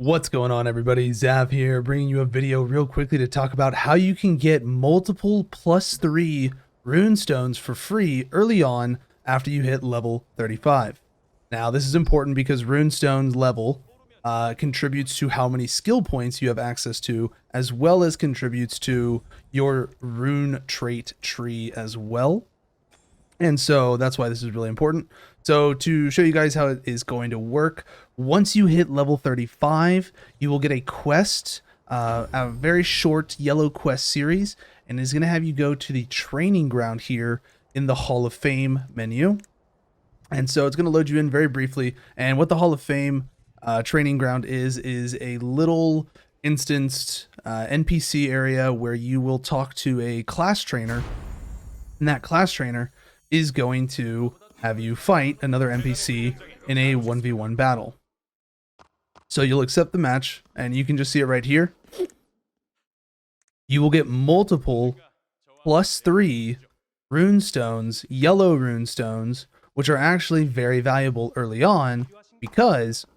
What's going on, everybody? Zav here, bringing you a video real quickly to talk about how you can get multiple +3 runestones for free early on after you hit level 35. Now, this is important because runestones level contributes to how many skill points you have access to, as well as contributes to your rune trait tree as well. And so that's why this is really important. So to show you guys how it is going to work, once you hit level 35, you will get a quest, a very short yellow quest series, and it's going to have you go to the training ground here in the Hall of Fame menu. And so it's going to load you in very briefly. And what the Hall of Fame training ground is a little instanced NPC area where you will talk to a class trainer, and that class trainer is going to have you fight another NPC in a 1v1 battle. So you'll accept the match, and you can just see it right here. You will get multiple +3 runestones, yellow runestones, which are actually very valuable early on because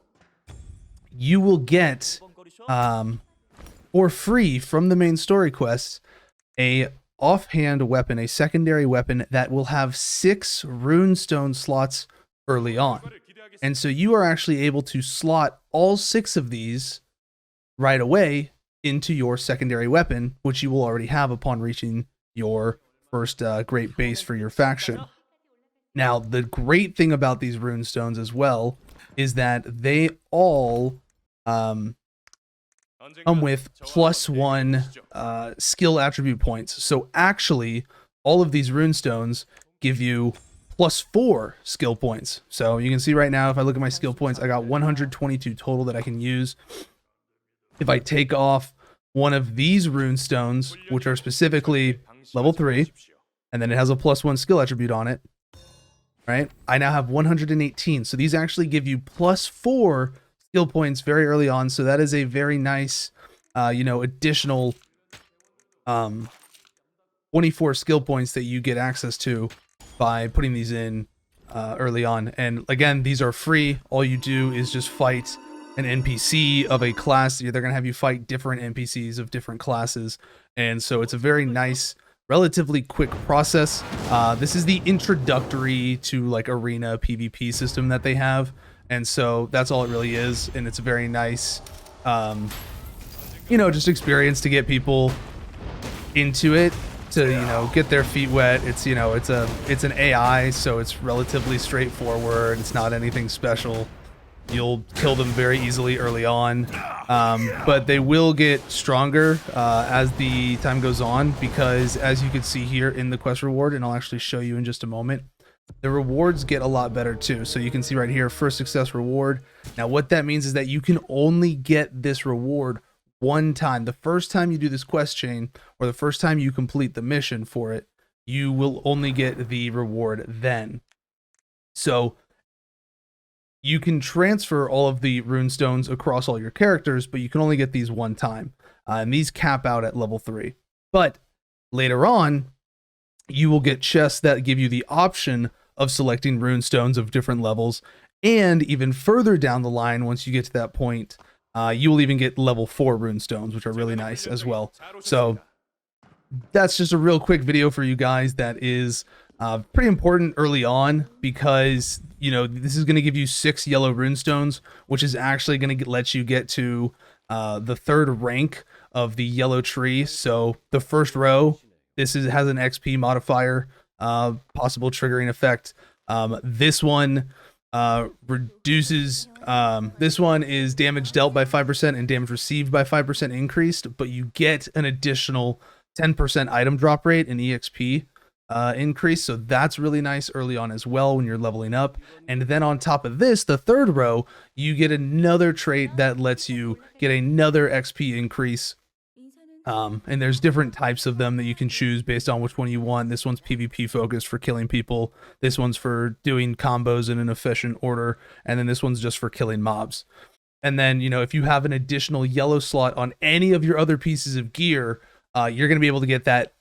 you will get for free from the main story quests a offhand weapon, a secondary weapon that will have 6 runestone slots early on. And so you are actually able to slot all 6 of these right away into your secondary weapon, which you will already have upon reaching your first great base for your faction. Now, the great thing about these runestones as well is that they all come with +1 skill attribute points. So actually, all of these runestones give you +4 skill points. So you can see right now, if I look at my skill points, I got 122 total that I can use. If I take off one of these runestones, which are specifically level 3, and then it has a +1 skill attribute on it, right? I now have 118. So these actually give you +4 skill points very early on. So that is a very nice, additional 24 skill points that you get access to by putting these in early on. And again, these are free. All you do is just fight an NPC of a class. They're going to have you fight different NPCs of different classes. And so it's a very nice, relatively quick process. This is the introductory to like arena PvP system that they have. And so that's all it really is. And it's a very nice, just experience to get people into it, to, get their feet wet. It's, it's an AI, so it's relatively straightforward. It's not anything special. You'll kill them very easily early on, but they will get stronger as the time goes on, because as you can see here in the quest reward, and I'll actually show you in just a moment, the rewards get a lot better too. So you can see right here, first success reward. Now what that means is that you can only get this reward one time. The first time you do this quest chain, or the first time you complete the mission for it, you will only get the reward then. So you can transfer all of the runestones across all your characters, but you can only get these one time. And these cap out at level 3. But later on, you will get chests that give you the option of selecting runestones of different levels. And even further down the line, once you get to that point, you will even get level 4 runestones, which are really nice as well. So that's just a real quick video for you guys that is pretty important early on, because this is going to give you 6 yellow runestones, which is actually going to let you get to the 3rd rank of the yellow tree. So the first row, has an XP modifier, possible triggering effect. This one reduces, this one is damage dealt by 5% and damage received by 5% increased, but you get an additional 10% item drop rate and EXP increase. So that's really nice early on as well when you're leveling up. And then on top of this, the 3rd row, you get another trait that lets you get another XP increase. And there's different types of them that you can choose based on which one you want. This one's PvP focused for killing people. This one's for doing combos in an efficient order. And then this one's just for killing mobs. And then, if you have an additional yellow slot on any of your other pieces of gear, you're going to be able to get that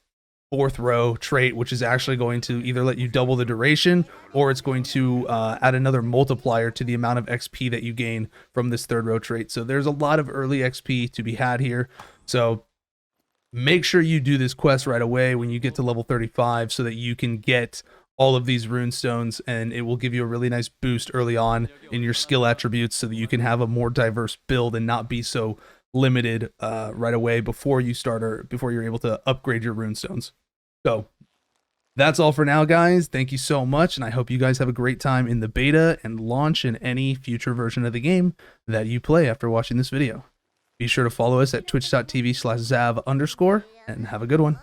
fourth row trait, which is actually going to either let you double the duration, or it's going to add another multiplier to the amount of XP that you gain from this third row trait. So there's a lot of early XP to be had here. So make sure you do this quest right away when you get to level 35 so that you can get all of these Runestones, and it will give you a really nice boost early on in your skill attributes so that you can have a more diverse build and not be so limited right away before you start, or before you're able to upgrade your Runestones. So that's all for now, guys. Thank you so much, and I hope you guys have a great time in the beta and launch in any future version of the game that you play after watching this video. Be sure to follow us at twitch.tv/zav_, and have a good one.